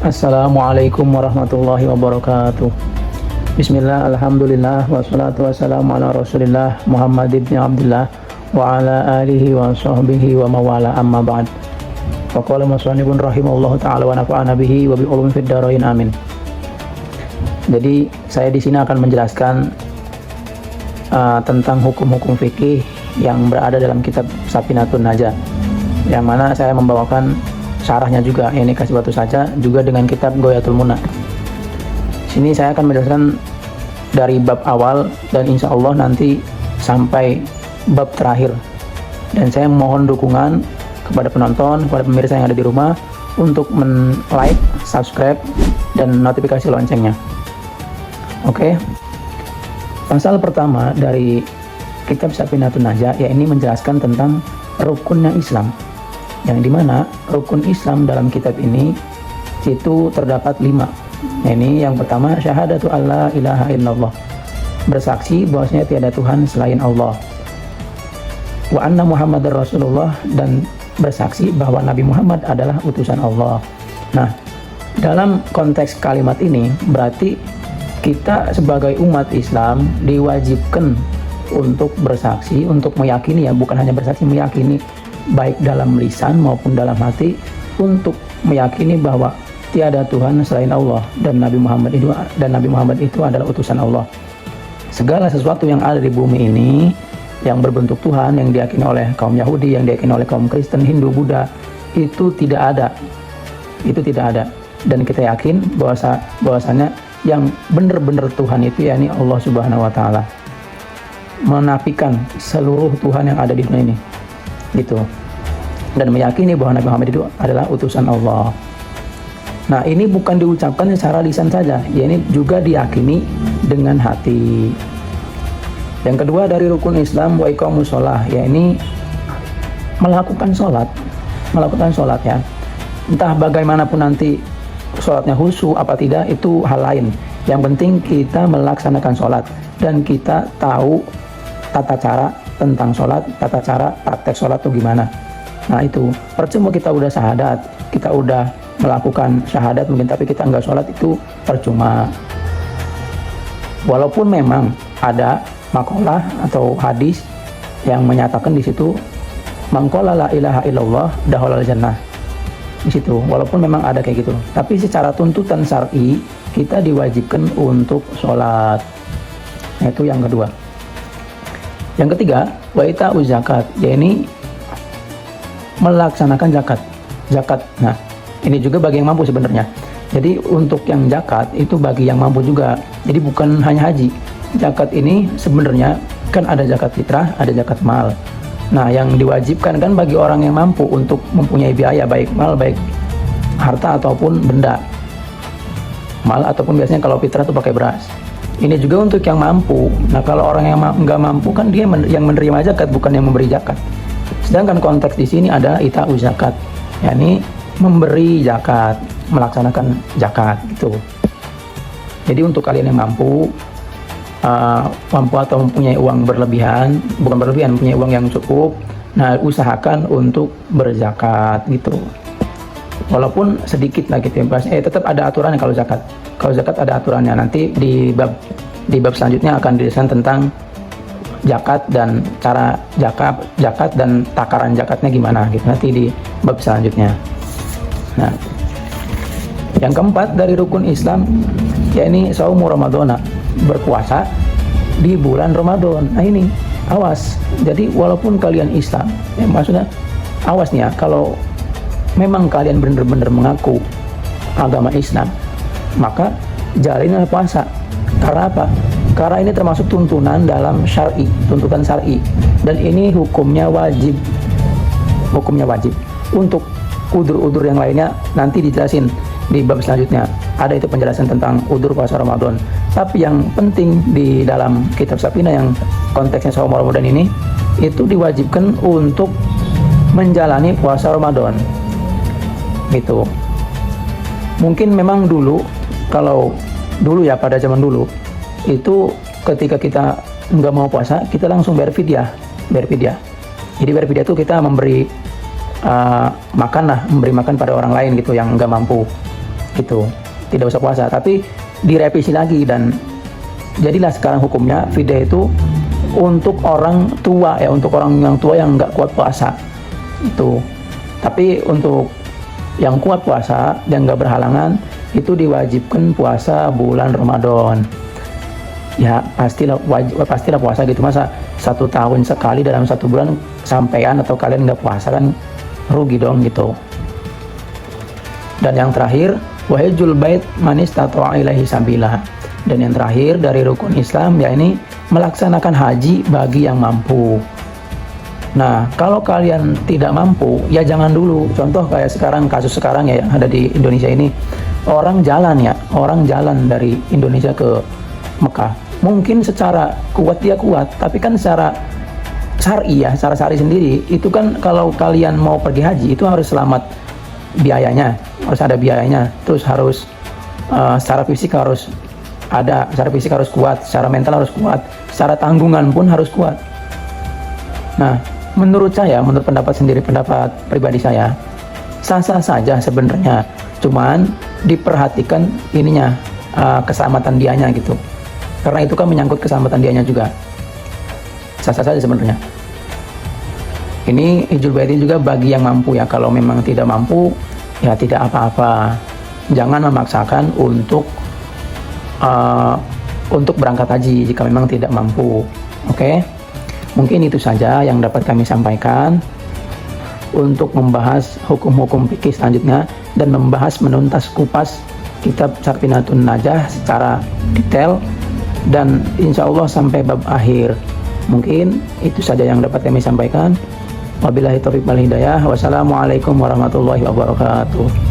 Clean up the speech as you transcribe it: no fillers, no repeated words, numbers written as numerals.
Assalamualaikum warahmatullahi wabarakatuh. Bismillah, alhamdulillah, wassalatu wassalamu ala rasulillah Muhammad ibn Abdullah wa ala alihi wa sahbihi wa mawala amma ba'd. Faqala musannifun rahimahullahu ta'ala wa nafa'ana bihi wa bi ulumi fid dharain amin. Jadi saya di sini akan menjelaskan tentang hukum-hukum fikih yang berada dalam kitab Safinatun Najah, yang mana saya membawakan syarahnya juga, ini kasih batu saja, juga dengan kitab Ghayatul Muna. Sini saya akan menjelaskan dari bab awal dan insya Allah nanti sampai bab terakhir. Dan saya mohon dukungan kepada penonton, kepada pemirsa yang ada di rumah untuk like, subscribe, dan notifikasi loncengnya. Oke. Pasal pertama dari kitab Safinatun Najah, ya ini menjelaskan tentang rukunnya Islam, yang dimana rukun Islam dalam kitab ini itu terdapat 5. Ini yang pertama, syahadatu alla ilaha illallah, bersaksi bahwasanya tiada Tuhan selain Allah, wa anna Muhammadar Rasulullah, dan bersaksi bahwa Nabi Muhammad adalah utusan Allah. Nah, dalam konteks kalimat ini berarti kita sebagai umat Islam diwajibkan untuk bersaksi, untuk meyakini, ya bukan hanya bersaksi, meyakini baik dalam lisan maupun dalam hati, untuk meyakini bahwa tiada Tuhan selain Allah dan Nabi Muhammad itu adalah utusan Allah. Segala sesuatu yang ada di bumi ini yang berbentuk Tuhan, yang diyakini oleh kaum Yahudi, yang diyakini oleh kaum Kristen, Hindu, Buddha, itu tidak ada. Itu tidak ada. Dan kita yakin bahwasanya yang benar-benar Tuhan itu yakni Allah Subhanahu wa taala. Menafikan seluruh Tuhan yang ada di dunia ini. Gitu. Dan meyakini bahwa Nabi Muhammad itu adalah utusan Allah. Nah, ini bukan diucapkan secara lisan saja, ya ini juga diyakini dengan hati. Yang kedua dari rukun Islam, wa iqamus shalah, ya ini melakukan sholat ya. Entah bagaimanapun nanti sholatnya khusyuk apa tidak, itu hal lain. Yang penting kita melaksanakan sholat dan kita tahu tata cara tentang sholat, tata cara praktek sholat itu gimana. Nah itu, percuma kita udah syahadat, kita udah melakukan syahadat mungkin, tapi kita nggak sholat, itu percuma. Walaupun memang ada makalah atau hadis yang menyatakan di situ, man qala la ilaha illallah dakhalal jannah. Di situ, walaupun memang ada kayak gitu, tapi secara tuntutan syar'i kita diwajibkan untuk sholat. Nah itu yang kedua. Yang ketiga, wa ita'uz zakat, ya ini melaksanakan zakat. Nah, ini juga bagi yang mampu sebenarnya. Jadi untuk yang zakat itu bagi yang mampu juga. Jadi bukan hanya haji. Zakat ini sebenarnya kan ada zakat fitrah, ada zakat mal. Nah, yang diwajibkan kan bagi orang yang mampu untuk mempunyai biaya, baik mal, baik harta ataupun benda. Mal ataupun biasanya kalau fitrah itu pakai beras. Ini juga untuk yang mampu. Nah, kalau orang yang nggak mampu kan dia yang menerima zakat, bukan yang memberi zakat. Sedangkan konteks di sini ada ita'uz zakat, yakni memberi zakat, melaksanakan zakat gitu. Jadi untuk kalian yang mampu atau mempunyai uang berlebihan, mempunyai uang yang cukup, nah usahakan untuk berzakat gitu. Walaupun sedikit lah gitu ya, tetap ada aturannya kalau zakat. Kalau zakat ada aturannya. Nanti di bab selanjutnya akan dijelaskan tentang zakat dan cara zakat dan takaran zakatnya gimana gitu, nanti di bab selanjutnya. Nah, yang keempat dari rukun Islam, yakni shaumu Ramadhana, berpuasa di bulan Ramadan. Nah ini, awas. Jadi walaupun kalian Islam, ya maksudnya awas nih ya, kalau memang kalian benar-benar mengaku agama Islam, maka jalaninlah puasa. Karena apa? Karena ini termasuk tuntunan dalam syar'i, tuntutan syar'i, dan ini hukumnya wajib. Untuk udur-udur yang lainnya nanti dijelasin di bab selanjutnya. Ada itu penjelasan tentang udur puasa Ramadan. Tapi yang penting di dalam kitab Safina yang konteksnya shaum Ramadan ini, itu diwajibkan untuk menjalani puasa Ramadan. Gitu. Mungkin memang dulu, kalau dulu ya, pada zaman dulu itu ketika kita nggak mau puasa, kita langsung bayar fidyah. Jadi bayar fidyah itu kita memberi makan pada orang lain gitu yang nggak mampu. gitu, tidak usah puasa. Tapi direvisi lagi dan jadilah sekarang hukumnya fidyah itu untuk orang tua ya, untuk orang yang tua yang nggak kuat puasa itu. Tapi untuk yang kuat puasa dan nggak berhalangan itu diwajibkan puasa bulan Ramadan. Ya pastilah puasa gitu, masa 1 tahun sekali dalam 1 bulan sampean atau kalian nggak puasa kan rugi dong gitu. Dan yang terakhir, wahijul bait man istata'a ilaihi sabila. Dan yang terakhir dari rukun Islam ya ini melaksanakan haji bagi yang mampu. Nah, kalau kalian tidak mampu ya jangan dulu. Contoh kayak sekarang, kasus sekarang ya yang ada di Indonesia ini, orang jalan dari Indonesia ke Mekah. Mungkin secara kuat dia kuat, tapi kan secara syar'i ya, secara syar'i sendiri itu kan kalau kalian mau pergi haji itu harus selamat biayanya, harus ada biayanya, terus harus secara fisik harus ada, secara fisik harus kuat, secara mental harus kuat, secara tanggungan pun harus kuat. Nah, menurut saya, menurut pendapat sendiri, pendapat pribadi saya, sah-sah saja sebenarnya, cuman diperhatikan ininya, keselamatan dianya gitu, karena itu kan menyangkut keselamatan dianya juga. Sah-sah saja sebenarnya. Ini hijul bait juga bagi yang mampu ya. Kalau memang tidak mampu ya tidak apa-apa, jangan memaksakan untuk berangkat haji jika memang tidak mampu. Oke? Mungkin itu saja yang dapat kami sampaikan untuk membahas hukum-hukum fikih selanjutnya dan membahas menuntas kupas kitab Safinatun Najah secara detail dan insya Allah sampai bab akhir. Mungkin itu saja yang dapat kami sampaikan. Wabillahi taufiq wal hidayah. Wassalamualaikum warahmatullahi wabarakatuh.